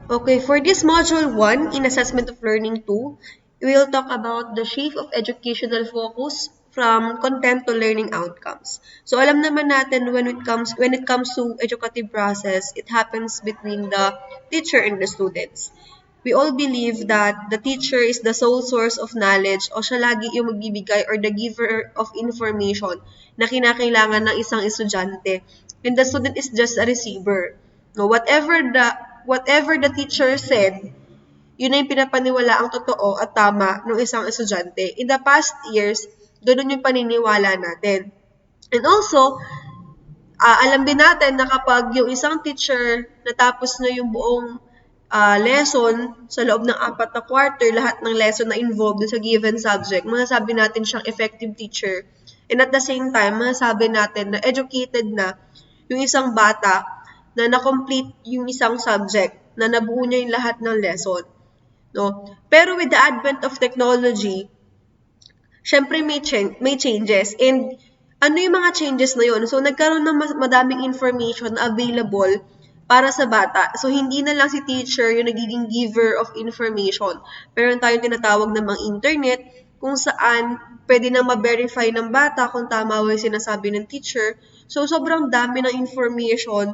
Okay, for this module 1 in Assessment of Learning 2, we will talk about the shift of educational focus from content to learning outcomes. So alam naman natin when it comes to educative process, it happens between the teacher and the students. We all believe that the teacher is the sole source of knowledge o siya lagi yung magbibigay or the giver of information na kinakailangan ng isang estudyante. And the student is just a receiver. No, whatever the teacher said, yun na yung pinapaniwala ang totoo at tama ng isang estudyante. In the past years, ganun yung paniniwala natin. And also, alam din natin na kapag yung isang teacher natapos na yung buong lesson sa loob ng 4 na quarter, lahat ng lesson na involved sa given subject, masasabi natin siyang effective teacher. And at the same time, masasabi natin na educated na yung isang bata na na-complete yung isang subject, na nabuo niya yung lahat ng lesson. No? Pero with the advent of technology, syempre may changes. And ano yung mga changes na yun? So, nagkaroon ng madaming information available para sa bata. So, hindi na lang si teacher yung nagiging giver of information. Meron tayong tinatawag na mga internet kung saan pwede na ma-verify ng bata kung tama ba yung sinasabi ng teacher. So, sobrang dami ng information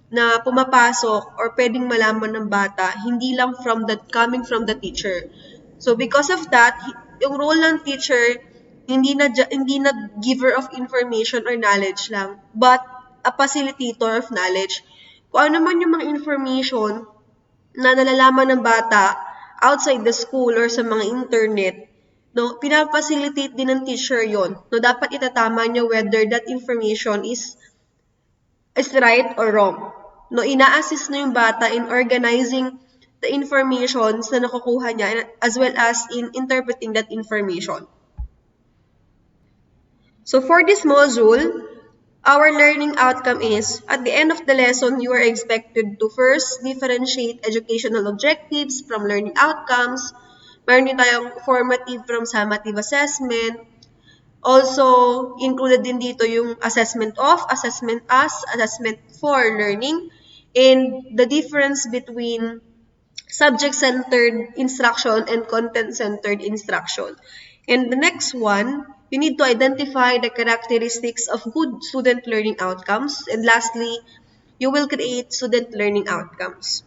na pumapasok or pwedeng malaman ng bata, hindi lang coming from the teacher. So, because of that, yung role ng teacher, hindi na giver of information or knowledge lang, but a facilitator of knowledge. Kung ano man yung mga information na nalalaman ng bata outside the school or sa mga internet, no, pinapacilitate din ng teacher yon. No, dapat itatama niya whether that information is right or wrong. No, ina-assist na yung bata in organizing the informations na nakukuha niya as well as in interpreting that information. So for this module, our learning outcome is, at the end of the lesson, you are expected to first differentiate educational objectives from learning outcomes. Meron din tayong formative from summative assessment. Also, included din dito yung assessment of, assessment as, assessment for learning, and the difference between subject-centered instruction and content-centered instruction. And the next one, you need to identify the characteristics of good student learning outcomes. And lastly, you will create student learning outcomes.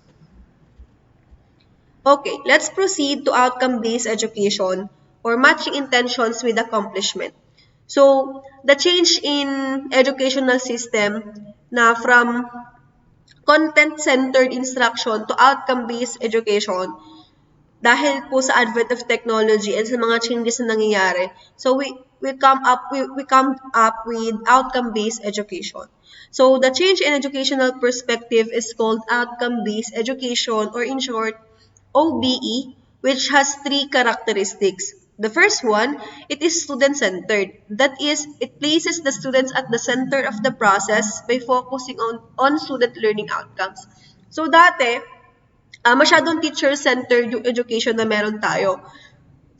Okay, let's proceed to outcome-based education or matching intentions with accomplishment. So, the change in educational system na from content-centered instruction to outcome-based education dahil po sa advent of technology and sa mga changes na nangyayari. So we come up with outcome-based education. So the change in educational perspective is called outcome-based education, or in short, OBE, which has 3 characteristics. The first one, it is student-centered. That is, it places the students at the center of the process by focusing on student learning outcomes. So dati, masyadong teacher-centered yung education na meron tayo.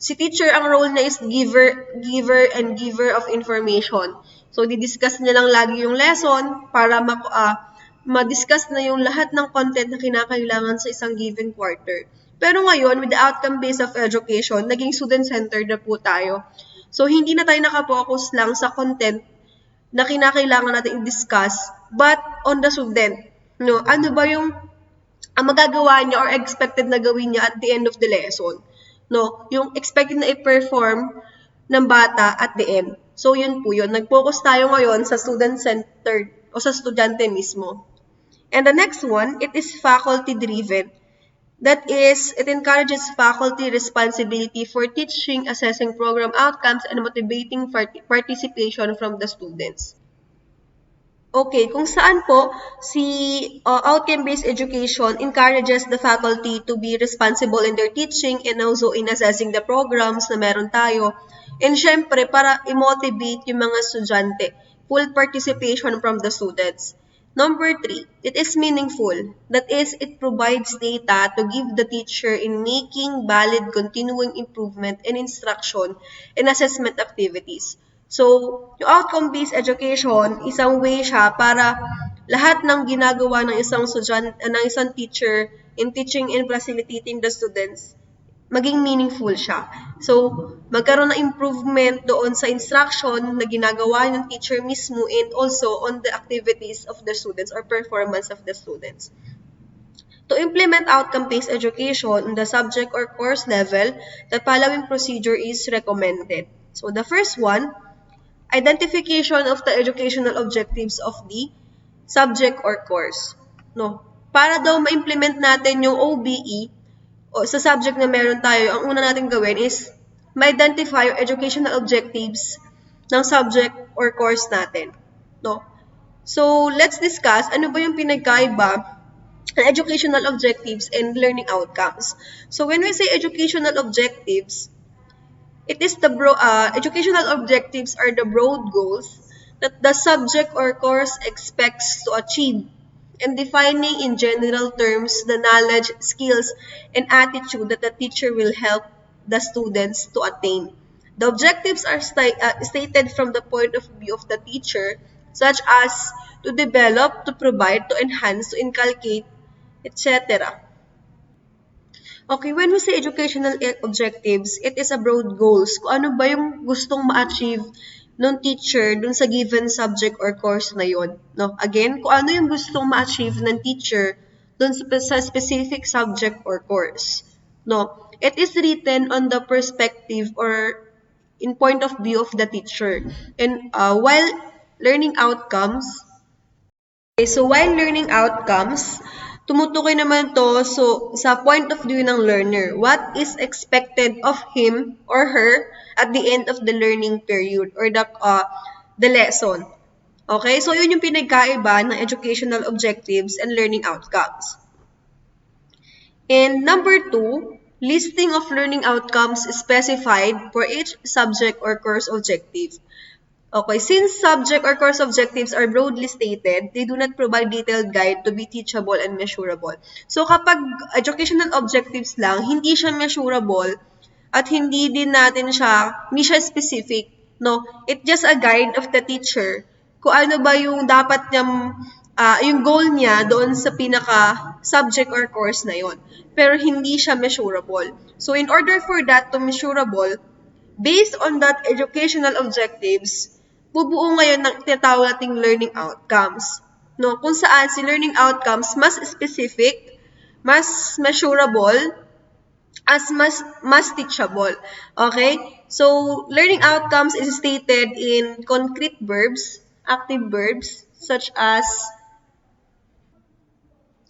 Si teacher, ang role niya is giver of information. So, didiscuss niya lang lagi yung lesson para ma-discuss na yung lahat ng content na kinakailangan sa isang given quarter. Pero ngayon, with the outcome-based of education, naging student-centered na po tayo. So, hindi na tayo nakapokus lang sa content na kinakailangan natin i-discuss, but on the student. No, ano ba yung ang magagawa niya or expected na gawin niya at the end of the lesson. No, yung expected na i-perform ng bata at the end. So, yun po yun. Nag-focus tayo ngayon sa student-centered o sa estudyante mismo. And the next one, it is faculty-driven. That is, it encourages faculty responsibility for teaching, assessing program outcomes, and motivating participation from the students. Okay, kung saan po si outcome-based education encourages the faculty to be responsible in their teaching and also in assessing the programs na meron tayo. And syempre, para i-motivate yung mga estudyante, full participation from the students. Number 3, it is meaningful. That is, it provides data to give the teacher in making valid continuing improvement in instruction and assessment activities. So, yung outcome-based education, isang way siya para lahat ng ginagawa ng ng isang teacher in teaching and facilitating the students, maging meaningful siya. So, magkaroon ng improvement doon sa instruction na ginagawa ng teacher mismo and also on the activities of the students or performance of the students. To implement outcome-based education on the subject or course level, the following procedure is recommended. So, the first one, identification of the educational objectives of the subject or course. No? Para daw ma-implement natin yung OBE o sa subject na meron tayo, ang una natin gawin is ma-identify yung educational objectives ng subject or course natin. No? So, let's discuss ano ba yung pinagkaiba ng educational objectives and learning outcomes. So, when we say educational objectives, it is the educational objectives are the broad goals that the subject or course expects to achieve and defining in general terms the knowledge, skills, and attitude that the teacher will help the students to attain. The objectives are stated from the point of view of the teacher, such as to develop, to provide, to enhance, to inculcate, etc. Okay, when we say educational objectives, it is a broad goals. Kung ano ba yung gustong ma-achieve ng teacher dun sa given subject or course na yon. No? Again, kung ano yung gustong ma-achieve ng teacher dun sa specific subject or course. No? It is written on the perspective or in point of view of the teacher. And while learning outcomes, okay, so while learning outcomes, tumutukoy naman to sa point of view ng learner. What is expected of him or her at the end of the learning period or the lesson. Okay? So, yun yung pinagkaiba ng educational objectives and learning outcomes. And number 2, listing of learning outcomes specified for each subject or course objective. Okay, since subject or course objectives are broadly stated, they do not provide detailed guide to be teachable and measurable. So kapag educational objectives lang, hindi siya measurable at hindi siya specific, no? It's just a guide of the teacher kung ano ba yung dapat niyang, yung goal niya doon sa pinaka subject or course na yon. Pero hindi siya measurable. So in order for that to measurable, based on that educational objectives, bubuo ngayon ng tinatawag nating learning outcomes. No, kung saan si learning outcomes mas specific, mas measurable, mas teachable. Okay? So, learning outcomes is stated in concrete verbs, active verbs, such as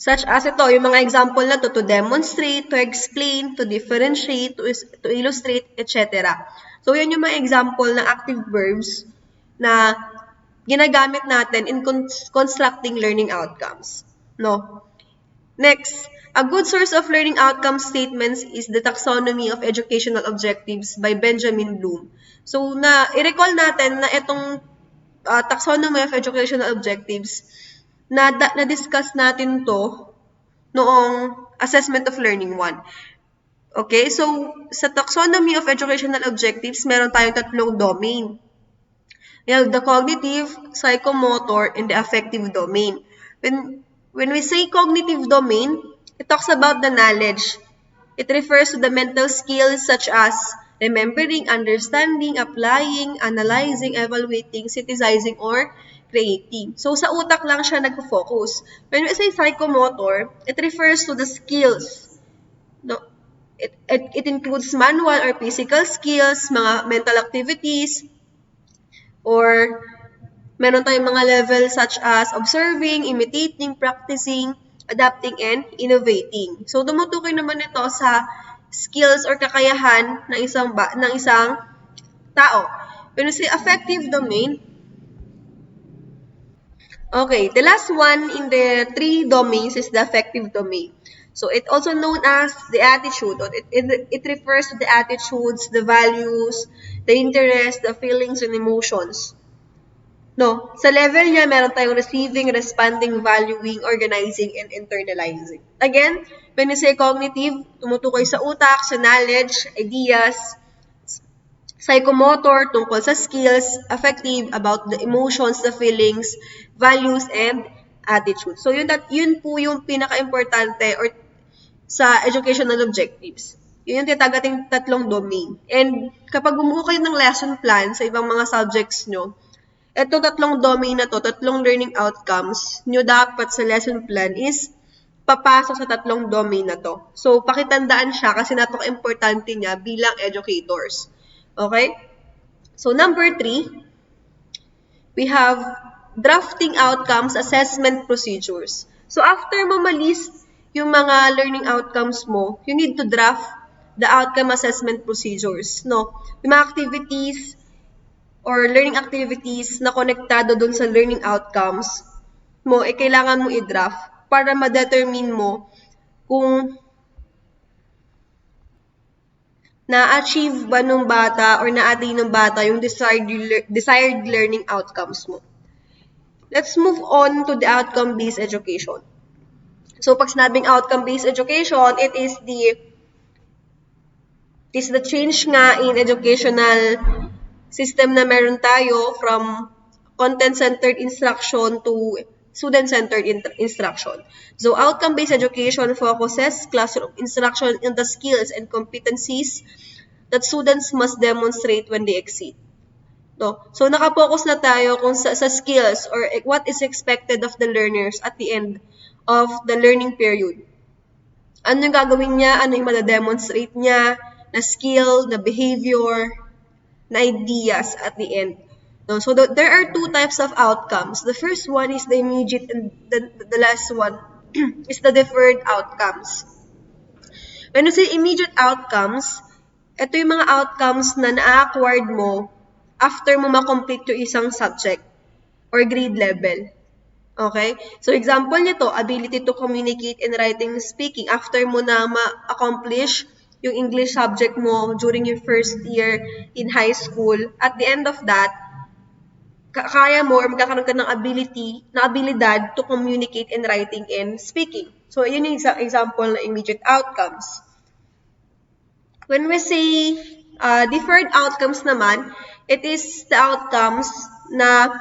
ito, yung mga example na to demonstrate, to explain, to differentiate, to illustrate, etc. So, yan yung mga example ng active verbs na ginagamit natin in constructing learning outcomes. No? Next, a good source of learning outcome statements is the Taxonomy of Educational Objectives by Benjamin Bloom. So, i-recall natin na itong Taxonomy of Educational Objectives, na-discuss natin to noong Assessment of Learning 1. Okay, so sa Taxonomy of Educational Objectives, meron tayong tatlong domain. We have the cognitive, psychomotor, and the affective domain. When we say cognitive domain, it talks about the knowledge. It refers to the mental skills such as remembering, understanding, applying, analyzing, evaluating, synthesizing, or creating. So, sa utak lang siya nag-focus. When we say psychomotor, it refers to the skills. No, it includes manual or physical skills, mga mental activities, or meron tayong mga levels such as observing, imitating, practicing, adapting, and innovating. So, tumutukoy naman ito sa skills or kakayahan ng isang tao. When we say affective domain, okay, the last one in the 3 domains is the affective domain. So, it's also known as the attitude. It refers to the attitudes, the values, the interests, the feelings, and emotions. No, sa level niya, meron tayong receiving, responding, valuing, organizing, and internalizing. Again, when we say cognitive, tumutukoy sa utak, sa knowledge, ideas, psychomotor, tungkol sa skills, affective, about the emotions, the feelings, values, and attitude. So, yun po yung pinaka-importante or sa educational objectives. Yun yung tinatagating tatlong domain. And kapag bumuo kayo ng lesson plan sa ibang mga subjects nyo, etong tatlong domain na to, tatlong learning outcomes nyo dapat sa lesson plan is papasok sa tatlong domain na to. So, pakitandaan siya kasi napaka-importante niya bilang educators. Okay? So, number 3, we have drafting outcomes assessment procedures. So, after mo malist yung mga learning outcomes mo, you need to draft the outcome assessment procedures. No? Yung mga activities or learning activities na konektado dun sa learning outcomes mo, kailangan mo i-draft para ma-determine mo kung na-achieve ba nung bata or na-attain ng bata yung desired learning outcomes mo. Let's move on to the outcome-based education. So, pag sinabing outcome-based education, it is the change nga in educational system na meron tayo from content-centered instruction to student-centered instruction. So, outcome-based education focuses classroom instruction in the skills and competencies that students must demonstrate when they exceed. No? So, nakapokus na tayo kung sa skills or what is expected of the learners at the end of the learning period. Ano yung gagawin niya? Ano yung madademonstrate niya? Na skill, na behavior, na ideas at the end. No? So, there are two types of outcomes. The first one is the immediate and the last one is the deferred outcomes. When you say immediate outcomes, ito yung mga outcomes na na-acquired mo after mo ma-complete yung isang subject or grade level. Okay? So, example nito, ability to communicate in writing and speaking. After mo na ma-accomplish yung English subject mo during your first year in high school, at the end of that, kaya mo or magkakaroon ka ng abilidad to communicate in writing and speaking. So, yun yung example na immediate outcomes. When we say deferred outcomes naman, it is the outcomes na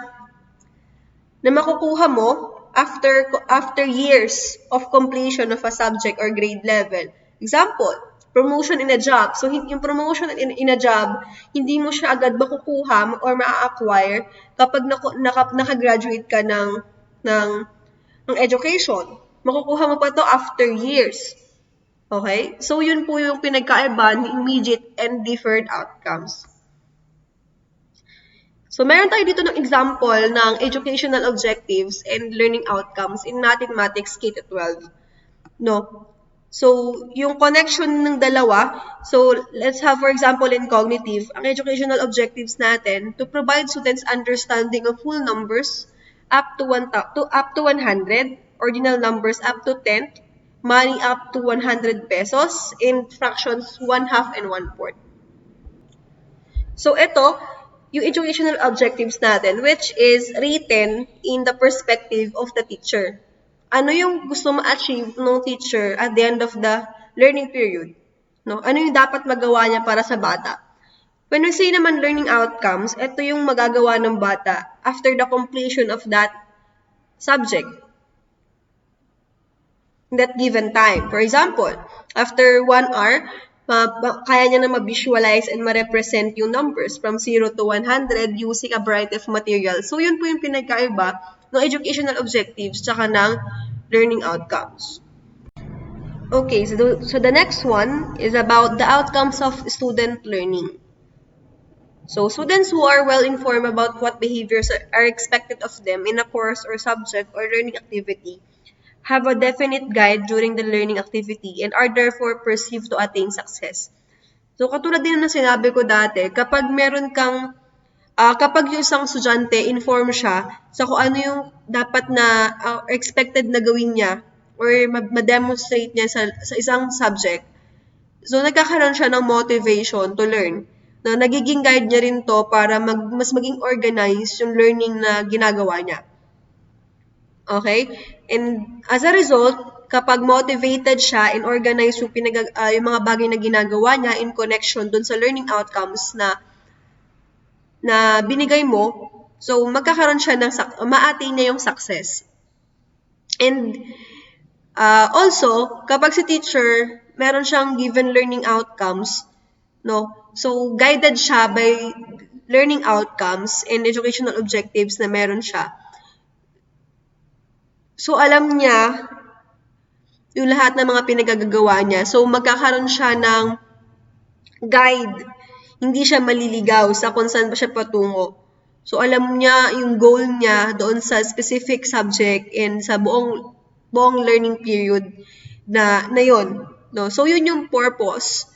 makukuha mo after years of completion of a subject or grade level. Example, promotion in a job. So, yung promotion in a job, hindi mo siya agad makukuha or ma-acquire kapag nakagraduate ka ng education. Makukuha mo pa to after years. Okay? So, yun po yung pinagkaiba ni immediate and deferred outcomes. So, meron tayo dito ng example ng educational objectives and learning outcomes in mathematics K-12. No? So, yung connection ng dalawa, so let's have for example in cognitive, ang educational objectives natin to provide students understanding of whole numbers up to 100, ordinal numbers up to 10, money up to 100 pesos, in fractions 1/2 and 1/4. So, ito, yung educational objectives natin, which is written in the perspective of the teacher. Ano yung gusto ma-achieve ng teacher at the end of the learning period? No? Ano yung dapat magawa niya para sa bata? When we say naman learning outcomes, ito yung magagawa ng bata after the completion of that subject in that given time. For example, after 1 hour, kaya niya na ma-visualize and ma-represent yung numbers from 0 to 100 using a variety of material. So, yun po yung pinagkaiba ng educational objectives tsaka ng learning outcomes. Okay, so the next one is about the outcomes of student learning. So, students who are well-informed about what behaviors are expected of them in a course or subject or learning activity have a definite guide during the learning activity and are therefore perceived to attain success. So, katulad din na sinabi ko dati, kapag meron kang, kapag yung isang estudyante, inform siya sa kung ano yung dapat na expected na gawin niya or ma-demonstrate niya sa isang subject, so nagkakaroon siya ng motivation to learn. Na nagiging guide niya rin to para mas maging organized yung learning na ginagawa niya. Okay? And as a result, kapag motivated siya and organized yung mga bagay na ginagawa niya in connection dun sa learning outcomes na na binigay mo, so magkakaroon siya ng, ma-attain niya yung success. And also, kapag si teacher, meron siyang given learning outcomes, no? So, guided siya by learning outcomes and educational objectives na meron siya. So, alam niya yung lahat ng mga pinagagagawa niya. So, magkakaroon siya ng guide. Hindi siya maliligaw sa kung saan ba siya patungo. So, alam niya yung goal niya doon sa specific subject and sa buong learning period na yun. No? So, yun yung purpose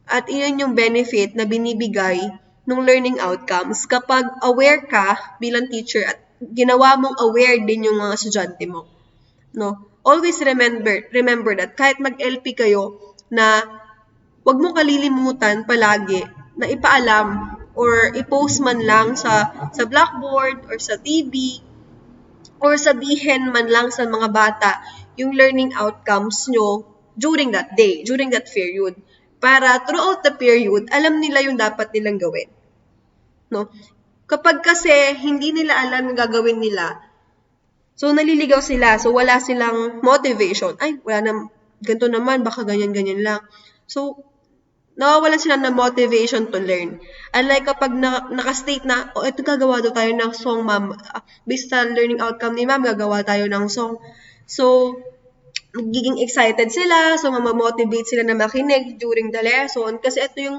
at yun yung benefit na binibigay ng learning outcomes kapag aware ka bilang teacher at ginawa mong aware din yung mga estudyante mo. No? Always remember that kahit mag-LP kayo na wag mo kalilimutan palagi na ipaalam or i-post man lang sa Blackboard or sa TV or sabihin man lang sa mga bata yung learning outcomes nyo during that day, during that period. Para throughout the period, alam nila yung dapat nilang gawin. No? Kapag kasi hindi nila alam yung gagawin nila, so naliligaw sila, so wala silang motivation. Ay, wala na, ganito naman, baka ganyan-ganyan lang. So, nawawalan sila ng motivation to learn. Unlike kapag naka-state na, ito gagawa daw tayo ng song, ma'am. Based sa learning outcome ni ma'am, gagawa tayo ng song. So, magiging excited sila, so mamamotivate sila na makinig during the lesson kasi ito yung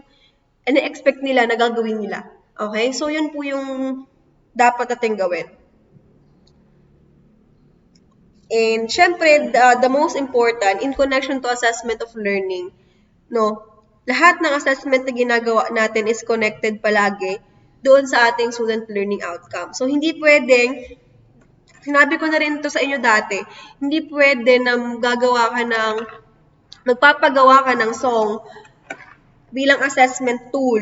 ina-expect nila na gagawin nila. Okay? So, yun po yung dapat natin gawin. And syempre, the most important in connection to assessment of learning, no, lahat ng assessment na ginagawa natin is connected palagi doon sa ating student learning outcome. So, hindi pwedeng, sinabi ko na rin to sa inyo dati, hindi pwede na magpapagawa ka ng song bilang assessment tool,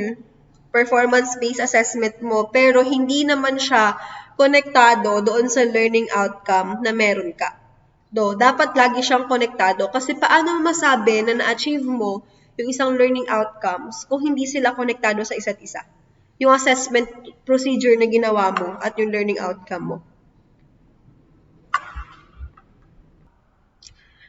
performance-based assessment mo, pero hindi naman siya konektado doon sa learning outcome na meron ka. Dapat lagi siyang konektado kasi paano masabi na na-achieve mo yung isang learning outcomes kung hindi sila konektado sa isa't isa? Yung assessment procedure na ginawa mo at yung learning outcome mo.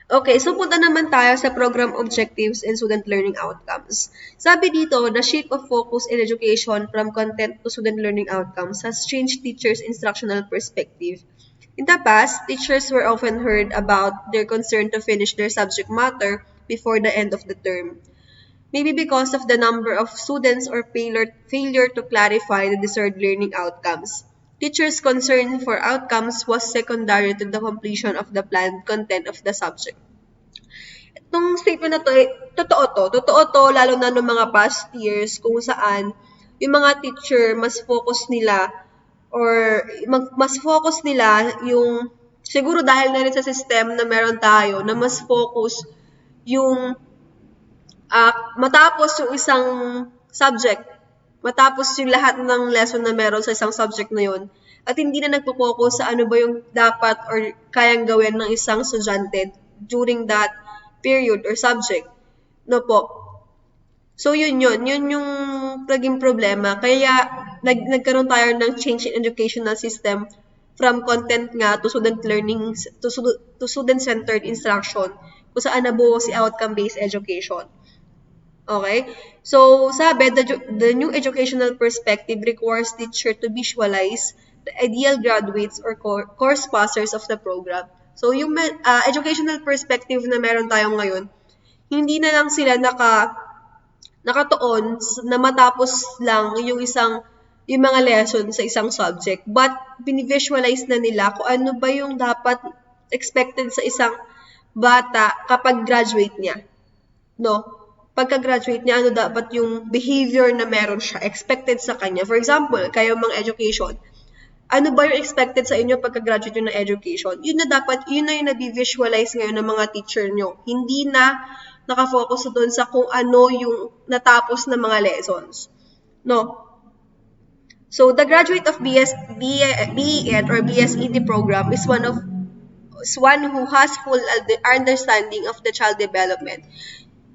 Okay, so punta naman tayo sa program objectives and student learning outcomes. Sabi dito, the shift of focus in education from content to student learning outcomes has changed teachers' instructional perspective. In the past, teachers were often heard about their concern to finish their subject matter before the end of the term. Maybe because of the number of students or failure to clarify the desired learning outcomes. Teachers' concern for outcomes was secondary to the completion of the planned content of the subject. Itong statement na to, totoo to, lalo na noong mga past years kung saan yung mga teacher mas focus nila yung, siguro dahil na rin sa system na meron tayo, na mas focus yung matapos yung isang subject, matapos yung lahat ng lesson na meron sa isang subject na yun, at hindi na nagpo-focus sa ano ba yung dapat or kayang gawin ng isang estudyante during that period or subject. No po. So, yun yung naging problema. Kaya, nagkaroon tayo ng change in educational system from content nga to student learning, to student-centered instruction, kung saan nabuo si outcome-based education. Okay? So, sabi, the new educational perspective requires teacher to visualize the ideal graduates or course passers of the program. So, yung educational perspective na meron tayo ngayon, hindi na lang sila nakatuon na matapos lang yung mga lesson sa isang subject. But, binivisualize na nila kung ano ba yung dapat expected sa isang bata kapag graduate niya. No? Pagka-graduate niya, ano dapat yung behavior na meron siya, expected sa kanya. For example, kayo mga education, ano ba yung expected sa inyo pagka-graduate nyo ng education? Yun na yung na-visualize ngayon ng mga teacher nyo. Hindi na nakafocus doon sa kung ano yung natapos na mga lessons. No? So, the graduate of BEd or BSED program is one who has full understanding of the child development.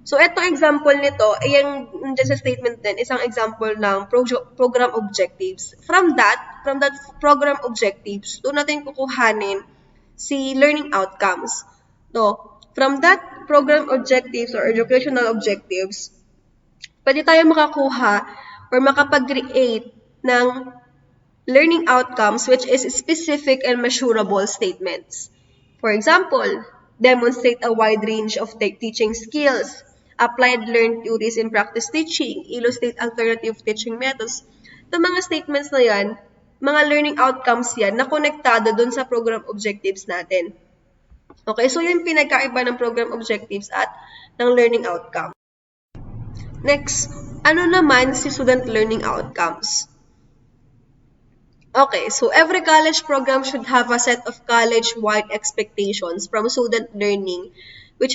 So, etong example nito, yung dyan sa statement din, isang example ng program objectives. From that program objectives, doon natin kukuhanin si learning outcomes. No? From that program objectives or educational objectives, pwede tayo makakuha or makapag-create ng learning outcomes which is specific and measurable statements. For example, demonstrate a wide range of teaching skills, applied learned theories in practice teaching, illustrate alternative teaching methods. Itong mga statements na yan, mga learning outcomes yan na konektado dun sa program objectives natin. Okay, so yung pinagkaiba ng program objectives at ng learning outcome. Next, ano naman si student learning outcomes? Okay, so every college program should have a set of college-wide expectations from student learning which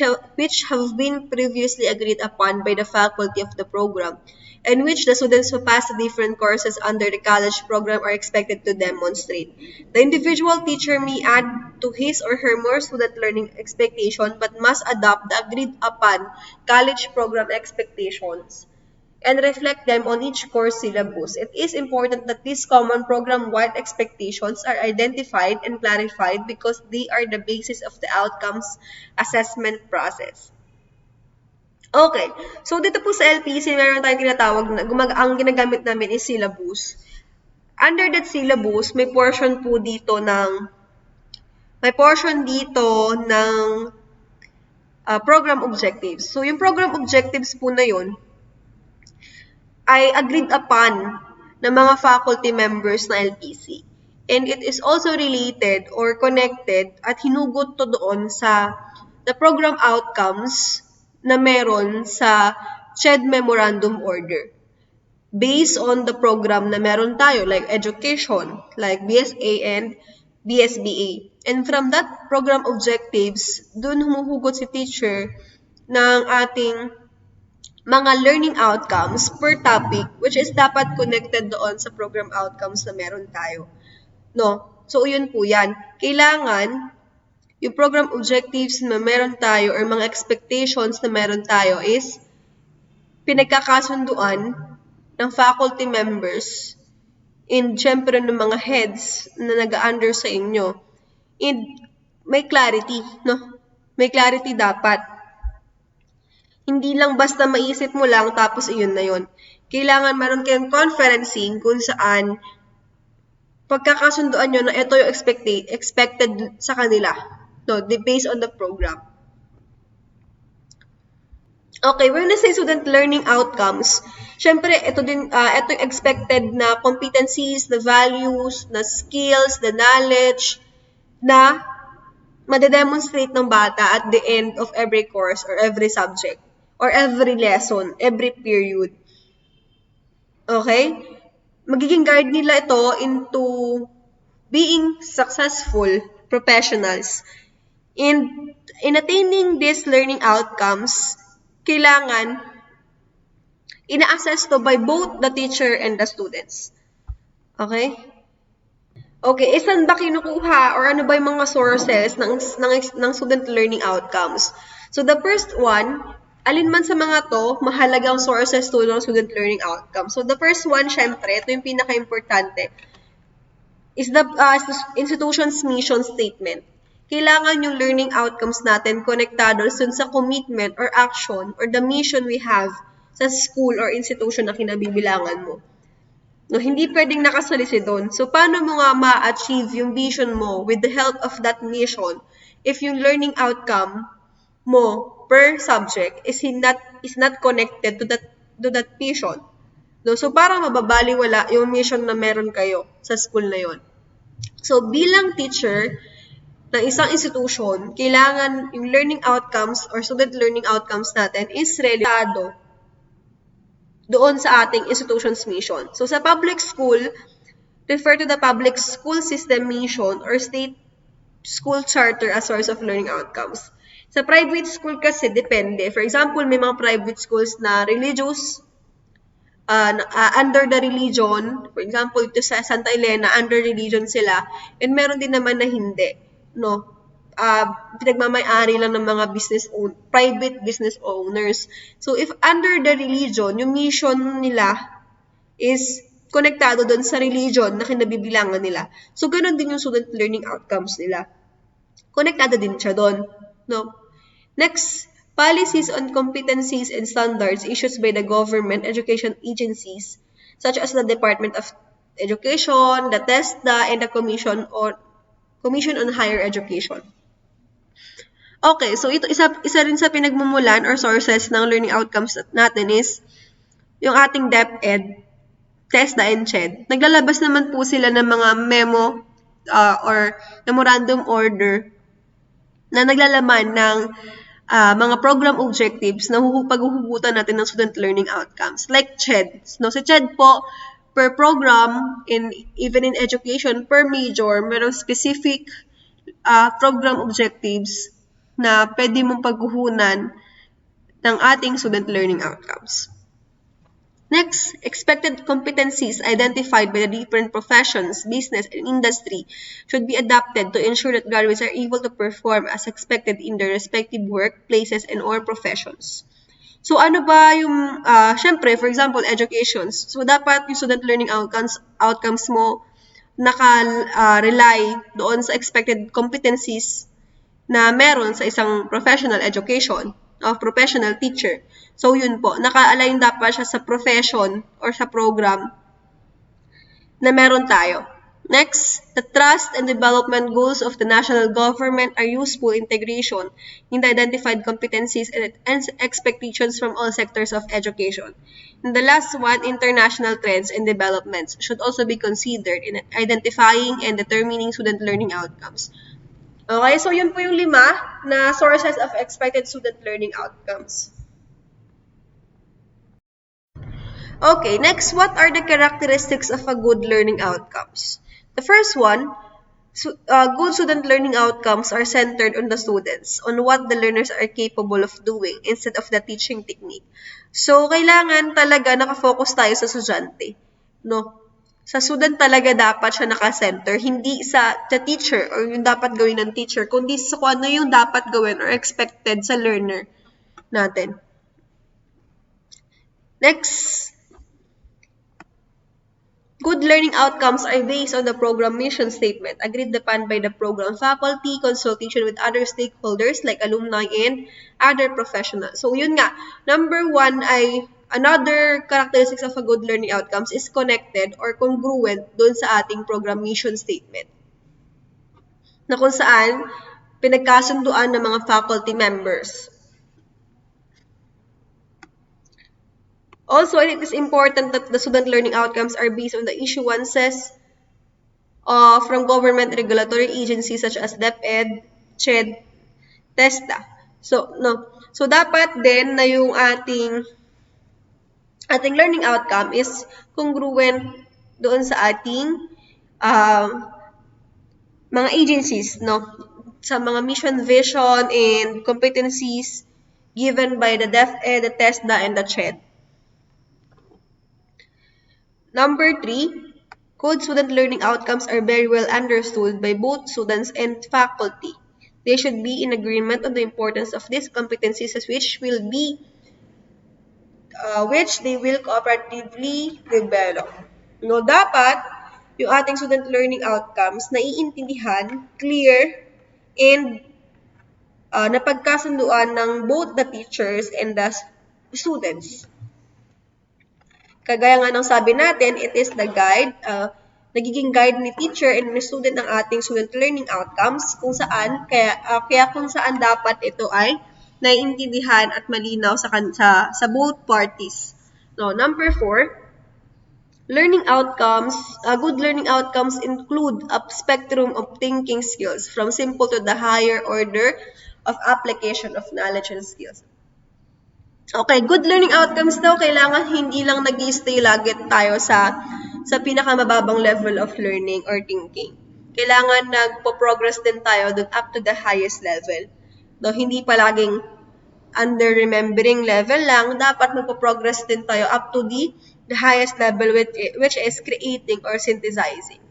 have been previously agreed upon by the faculty of the program and which the students who pass the different courses under the college program are expected to demonstrate. The individual teacher may add to his or her more student learning expectation but must adopt the agreed upon college program expectations and reflect them on each course syllabus. It is important that these common program-wide expectations are identified and clarified because they are the basis of the outcomes assessment process. Okay, so dito po sa LPC, meron tayong tinatawag na, ang ginagamit namin is syllabus. Under that syllabus, may portion dito ng program objectives. So, yung program objectives po na yun, ay agreed upon ng mga faculty members na LPC. And it is also related or connected at hinugot to doon sa the program outcomes na meron sa CHED Memorandum Order. Based on the program na meron tayo, like education, like BSA and BSBA. And from that program objectives, dun humuhugot si teacher ng ating mga learning outcomes per topic which is dapat connected doon sa program outcomes na meron tayo. No? So, yun po yan. Kailangan yung program objectives na meron tayo or mga expectations na meron tayo is pinagkakasunduan ng faculty members and syempre ng mga heads na nag-under sa inyo. And may clarity, no? May clarity dapat. Hindi lang basta maisip mo lang tapos iyon na yun. Kailangan meron kayong conferencing kung saan pagkakasunduan nyo na ito yung expected sa kanila. No, based on the program. Okay, when I say student learning outcomes, syempre ito yung expected na competencies, na values, na skills, na knowledge, na madedemonstrate ng bata at the end of every course or every subject. Or every lesson, every period. Okay? Magiging guide nila ito into being successful professionals. And in attaining these learning outcomes, kailangan ina-assess to by both the teacher and the students. Okay? Okay, saan ba kinukuha or ano ba yung mga sources ng student learning outcomes? So the first one, alin man sa mga to, mahalagang sources to ng student learning outcomes. So, the first one, syempre, ito yung pinaka-importante, is the institution's mission statement. Kailangan yung learning outcomes natin konektado dun sa commitment or action or the mission we have sa school or institution na kinabibilangan mo. No, hindi pwedeng nakasalisi doon. So, paano mo nga ma-achieve yung vision mo with the help of that mission if yung learning outcome mo per subject is not connected to that mission. No? So, parang mababaliwala yung mission na meron kayo sa school na yon. So, bilang teacher ng isang institution, kailangan yung learning outcomes or student learning outcomes natin is relevado doon sa ating institution's mission. So, sa public school, refer to the public school system mission or state school charter as source of learning outcomes. Sa private school kasi, depende. For example, may mga private schools na religious, under the religion. For example, ito sa Santa Elena, under religion sila. And meron din naman na hindi. No? pinagmamay-ari lang ng mga private business owners. So, if under the religion, yung mission nila is konektado doon sa religion na kinabibilangan nila. So, ganun din yung student learning outcomes nila. Konektado din siya doon. No? Next, policies on competencies and standards issued by the government education agencies such as the Department of Education, the TESDA, and the Commission on Higher Education. Okay, so ito isa rin sa pinagmumulan or sources ng learning outcomes natin is yung ating DepEd, TESDA, and CHED. Naglalabas naman po sila ng mga memo or memorandum order na naglalaman ng mga program objectives na paghuhugutan natin ng student learning outcomes. Like CHED. No? Sa CHED po, per program, even in education, per major, merong specific program objectives na pwede mong paghuhunan ng ating student learning outcomes. Next, expected competencies identified by the different professions, business, and industry should be adapted to ensure that graduates are able to perform as expected in their respective workplaces and or professions. So, ano ba yung, syempre, for example, educations. So, dapat yung student learning outcomes mo naka-rely doon sa expected competencies na meron sa isang professional education o professional teacher. So, yun po. Naka-align dapat siya sa profession or sa program na meron tayo. Next, the trust and development goals of the national government are useful integration in the identified competencies and expectations from all sectors of education. And the last one, international trends and developments should also be considered in identifying and determining student learning outcomes. Okay, so yun po yung 5 na sources of expected student learning outcomes. Okay, next, what are the characteristics of a good learning outcomes? The first one, good student learning outcomes are centered on the students, on what the learners are capable of doing instead of the teaching technique. So, kailangan talaga nakafocus tayo sa estudyante. No? Sa student talaga dapat siya naka-center, hindi sa teacher or yung dapat gawin ng teacher, kundi sa kung ano yung dapat gawin or expected sa learner natin. Next, good learning outcomes are based on the program mission statement agreed upon by the program faculty, consultation with other stakeholders like alumni and other professionals. So, yun nga. Number 1 ay another characteristics of a good learning outcomes is connected or congruent doon sa ating program mission statement. Na kung saan pinagkasunduan ng mga faculty members. Also, it is important that the student learning outcomes are based on the issuances from government regulatory agencies such as DepEd, CHED, TESDA. So dapat din na yung ating learning outcome is congruent doon sa ating mga agencies, no? Sa mga mission, vision, and competencies given by the DepEd, the TESDA, and the CHED. Number 3, good student learning outcomes are very well understood by both students and faculty. They should be in agreement on the importance of these competencies which they will cooperatively develop. No, dapat yung ating student learning outcomes naiintindihan, clear, and napagkasunduan ng both the teachers and the students. Kagaya nga ng sabi natin, it is the guide, nagiging guide ni teacher and ni student ng ating student learning outcomes kung saan, kaya kung saan dapat ito ay naiintindihan at malinaw sa both parties. No, number 4, learning outcomes, good learning outcomes include a spectrum of thinking skills from simple to the higher order of application of knowledge and skills. Okay, good learning outcomes daw, kailangan hindi lang nag-i-stay lagi tayo sa pinakamababang level of learning or thinking. Kailangan nagpo-progress din tayo dun up to the highest level. No, hindi palaging under remembering level lang, dapat magpo-progress din tayo up to the highest level which is creating or synthesizing.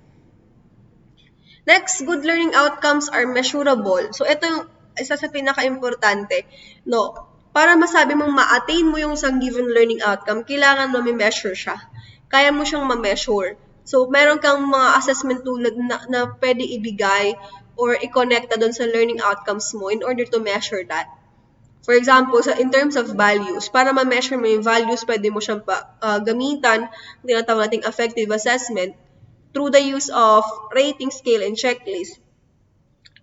Next, good learning outcomes are measurable. So, ito yung isa sa pinaka-importante. No, para masabi mong ma-attain mo yung isang given learning outcome, kailangan mo may-measure siya. Kaya mo siyang ma-measure. So, meron kang mga assessment tool na pwede ibigay or i-connecta doon sa learning outcomes mo in order to measure that. For example, in terms of values, para ma-measure mo yung values, pwede mo siyang gamitan, tinatawag nating affective assessment, through the use of rating scale and checklist.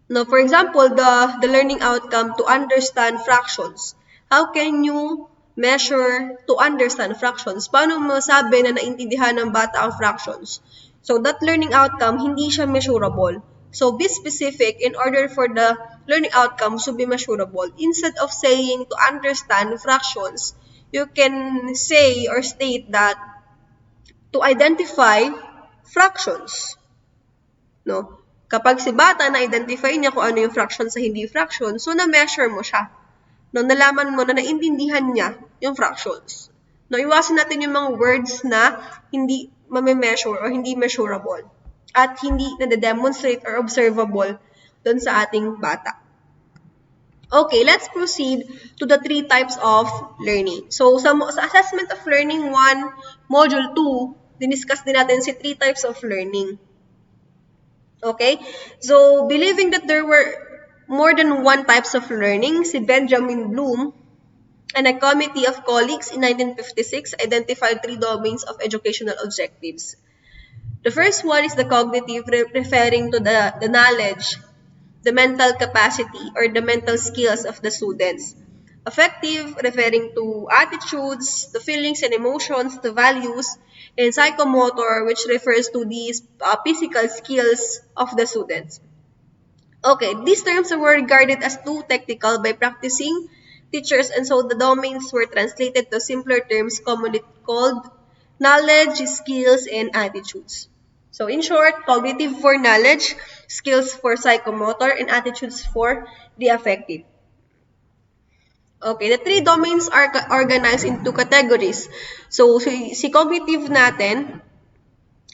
Now, for example, the learning outcome to understand fractions. How can you measure to understand fractions? Paano mo masabi na naintindihan ng bata ang fractions? So, that learning outcome, hindi siya measurable. So, be specific in order for the learning outcome to be measurable. Instead of saying to understand fractions, you can say or state that to identify fractions. No? Kapag si bata na-identify niya kung ano yung fraction sa hindi fraction, so na-measure mo siya. No, nalaman mo na naintindihan niya yung fractions. No, iwasan natin yung mga words na hindi mame-measure or hindi measurable at hindi na-demonstrate or observable doon sa ating bata. Okay, let's proceed to the 3 types of learning. So, sa assessment of learning 1, module 2, diniscuss din natin si 3 types of learning. Okay? So, believing that there were more than 1 types of learning, si Benjamin Bloom and a committee of colleagues in 1956 identified 3 domains of educational objectives. The first one is the cognitive, referring to the knowledge, the mental capacity, or the mental skills of the students. Affective, referring to attitudes, the feelings and emotions, the values, and psychomotor, which refers to these physical skills of the students. Okay, these terms were regarded as too technical by practicing teachers, and so the domains were translated to simpler terms commonly called knowledge, skills, and attitudes. So in short, cognitive for knowledge, skills for psychomotor, and attitudes for the affective. Okay, the 3 domains are organized into categories. So, si cognitive natin,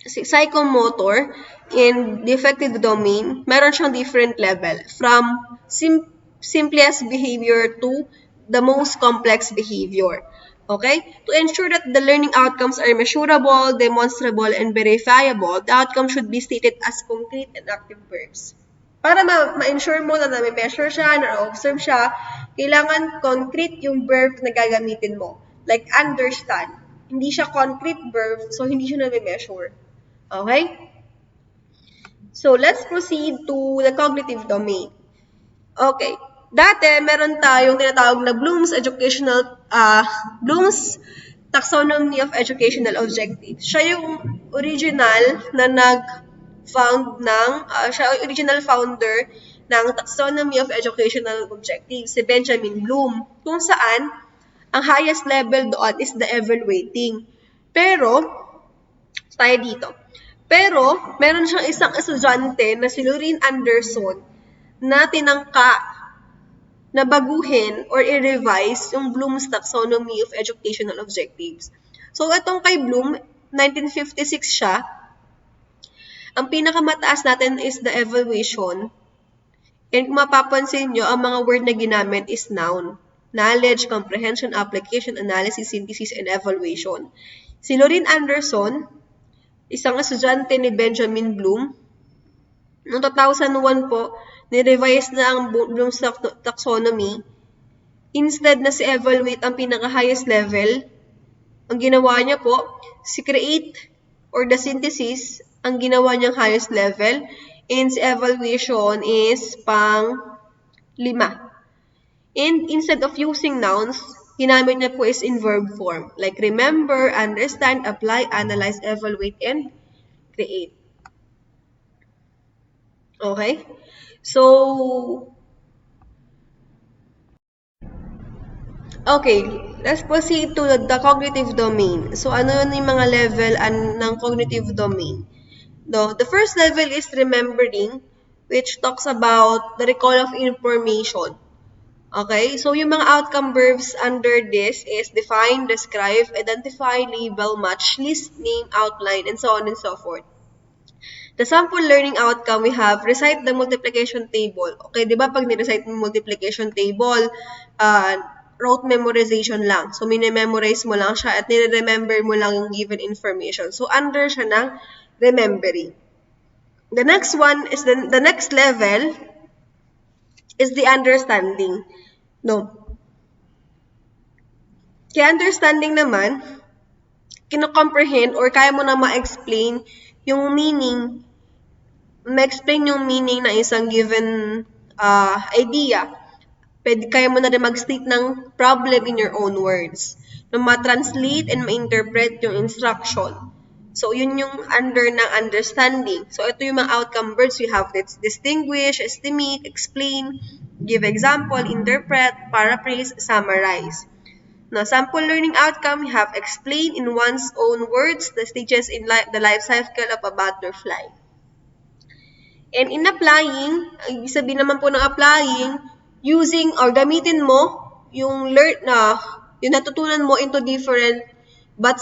si psychomotor, and the affective domain, meron siyang different level. From simplest behavior to the most complex behavior. Okay? To ensure that the learning outcomes are measurable, demonstrable, and verifiable, the outcome should be stated as concrete and active verbs. Para ma-ensure mo na na-measure siya, na-observe siya, kailangan concrete yung verb na gagamitin mo. Like, understand. Hindi siya concrete verb, so hindi siya na-measure. Okay? So, let's proceed to the cognitive domain. Okay. Dati, meron tayong tinatawag na Bloom's Taxonomy of Educational Objectives. Siya yung original na original founder ng Taxonomy of Educational Objectives, si Benjamin Bloom, kung saan ang highest level doon is the evaluating. Pero, tayo dito. Pero, meron siyang isang estudyante na si Lorraine Anderson na tinangka na baguhin or i-revise yung Bloom's Taxonomy of Educational Objectives. So, itong kay Bloom, 1956 siya. Ang pinakamataas natin is the evaluation. And kung mapapansin nyo, ang mga word na ginamit is noun. Knowledge, comprehension, application, analysis, synthesis, and evaluation. Si Lorraine Anderson, isang estudyante ni Benjamin Bloom, noong 2001 po, ni-revise na ang Bloom's Taxonomy. Instead na si evaluate ang pinaka-highest level, ang ginawa niya po, si create or the synthesis, ang ginawa niyang highest level, and si evaluation is pang 5. And instead of using nouns, ginamit niya po is in verb form, like remember, understand, apply, analyze, evaluate, and create. Okay? So, okay, let's proceed to the cognitive domain. So, ano yun yung mga level ng cognitive domain? No, the first level is remembering, which talks about the recall of information. Okay, so yung mga outcome verbs under this is define, describe, identify, label, match, list, name, outline, and so on and so forth. The sample learning outcome, we have recite the multiplication table. Okay, di ba pag ni-recite mo multiplication table, rote memorization lang. So, mini-memorize mo lang siya at nire-remember mo lang yung given information. So, under siya ng remembering. The next one is the next level is the understanding. No. Kaya understanding naman, kino-comprehend or kaya mo na ma-explain yung meaning, ma-explain yung meaning ng isang given idea. Kaya mo na rin mag-state ng problem in your own words. Na ma-translate and ma-interpret yung instruction. So, yun yung under ng understanding. So, ito yung mga outcome verbs. We have distinguish, estimate, explain, give example, interpret, paraphrase, summarize. Now, sample learning outcome, we have explain in one's own words the stages in the life cycle of a butterfly. And in applying, ibig sabihin naman po ng applying, using or gamitin mo yung yung natutunan mo into different but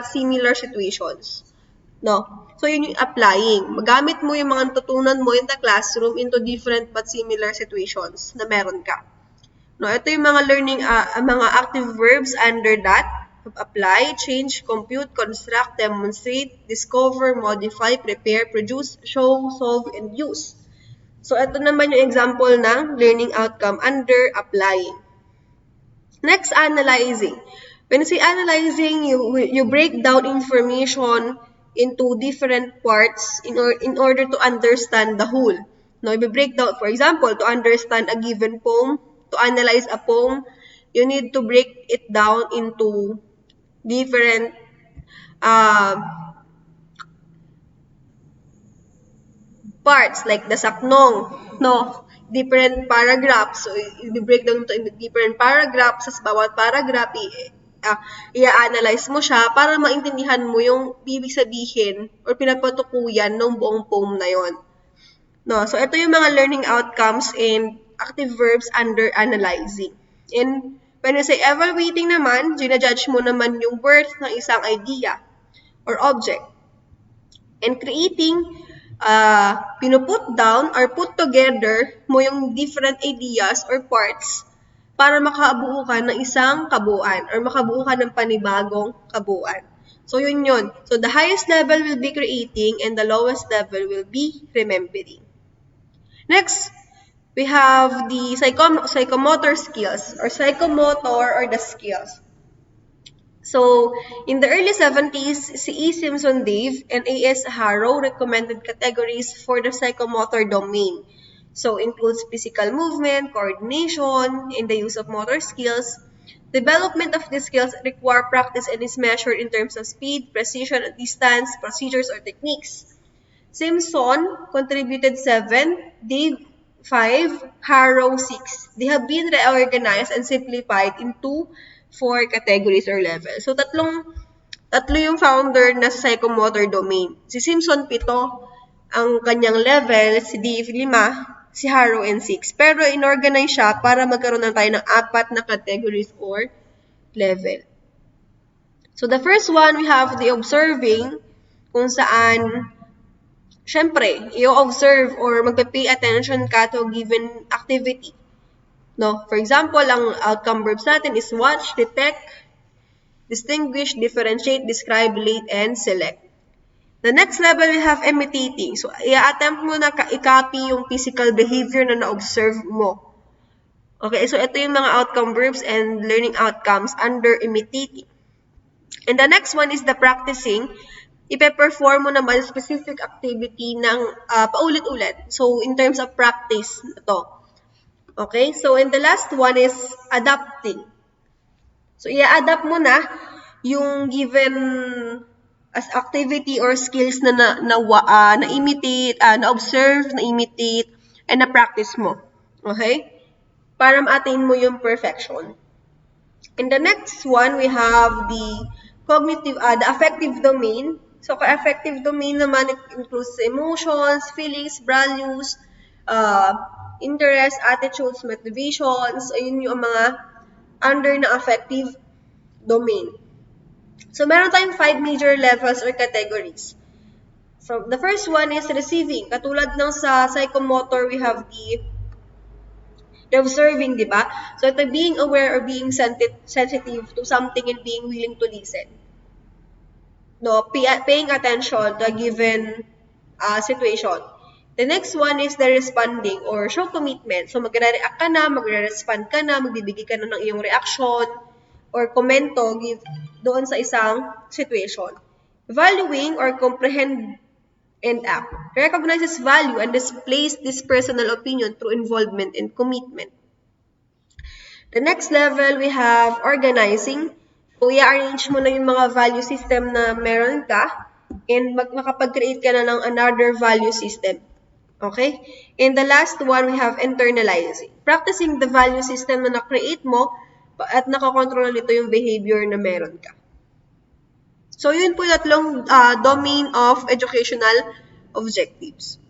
similar situations. No? So, yun yung applying. Magamit mo yung mga natutunan mo in the classroom into different but similar situations na meron ka. No, ito yung mga mga active verbs under that. Apply, change, compute, construct, demonstrate, discover, modify, prepare, produce, show, solve, and use. So, ito naman yung example ng learning outcome under applying. Next, analyzing. When you say analyzing, you break down information into different parts in order to understand the whole. No, you break down, for example, to understand a given poem, to analyze a poem, you need to break it down into different parts, like the saknong, no? Different paragraphs. So, i-break down into different paragraphs. Sa bawat paragraph, i-analyze mo siya para maintindihan mo yung ibig sabihin or pinapatukuyan ng buong poem na yon. No? So, ito yung mga learning outcomes and active verbs under analyzing. And when you say evaluating naman, ginajudge mo naman yung worth ng isang idea or object. And creating, pinuput down or put together mo yung different ideas or parts para makabuo ka ng isang kabuuan or makabuo ka ng panibagong kabuuan. So, yun yun. So, the highest level will be creating and the lowest level will be remembering. Next, we have the psychomotor skills or psychomotor or the skills. So, in the early 70s, si E. Simpson Dave and A.S. Harrow recommended categories for the psychomotor domain. So, includes physical movement, coordination, and the use of motor skills. Development of these skills require practice and is measured in terms of speed, precision, distance, procedures, or techniques. Simpson contributed 7, Dave 5, Harrow 6. They have been reorganized and simplified into 4 categories or levels. So, tatlo yung founder na sa psychomotor domain. Si Simpson, 7 ang kanyang level, si Dave, 5, si Harrow, and 6. Pero inorganize siya para magkaroon na tayo ng 4 na categories or level. So, the first one, we have the observing, kung saan syempre, i-observe or magpe-pay attention ka to a given activity. No? For example, ang outcome verbs natin is watch, detect, distinguish, differentiate, describe, relate, and select. The next level, we have imitating. So, i-attempt mo na i-copy yung physical behavior na na-observe mo. Okay, so ito yung mga outcome verbs and learning outcomes under imitating. And the next one is the practicing. Ipe-perform mo naman specific activity ng paulit-ulit. So, in terms of practice, ito. Okay? So, and the last one is adapting. So, i-adapt mo na yung given as activity or skills na na-imitate, na-observe, na-imitate, and na-practice mo. Okay? Para ma-attain mo yung perfection. In the next one, we have the cognitive, the affective domain. So, affective domain naman, it includes emotions, feelings, values, interests, attitudes, motivations. So, yun yung mga under na affective domain. So, meron tayong 5 major levels or categories. From the first one is receiving. Katulad ng sa psychomotor, we have the observing, di ba? So, ito being aware or being sensitive to something and being willing to listen. No, paying attention to a given situation. The next one is the responding or show commitment. So, magre-react ka na, magre-respond ka na, magbibigay ka na ng iyong reaction or komento doon sa isang situation. Valuing or comprehend and act. Recognizes value and displays this personal opinion through involvement and commitment. The next level, we have organizing. So, i-arrange mo na yung mga value system na meron ka and makapag-create ka na ng another value system. Okay? And the last one, we have internalizing. Practicing the value system na na-create mo at nakakontrol nito yung behavior na meron ka. So, yun po yung tatlong domain of educational objectives.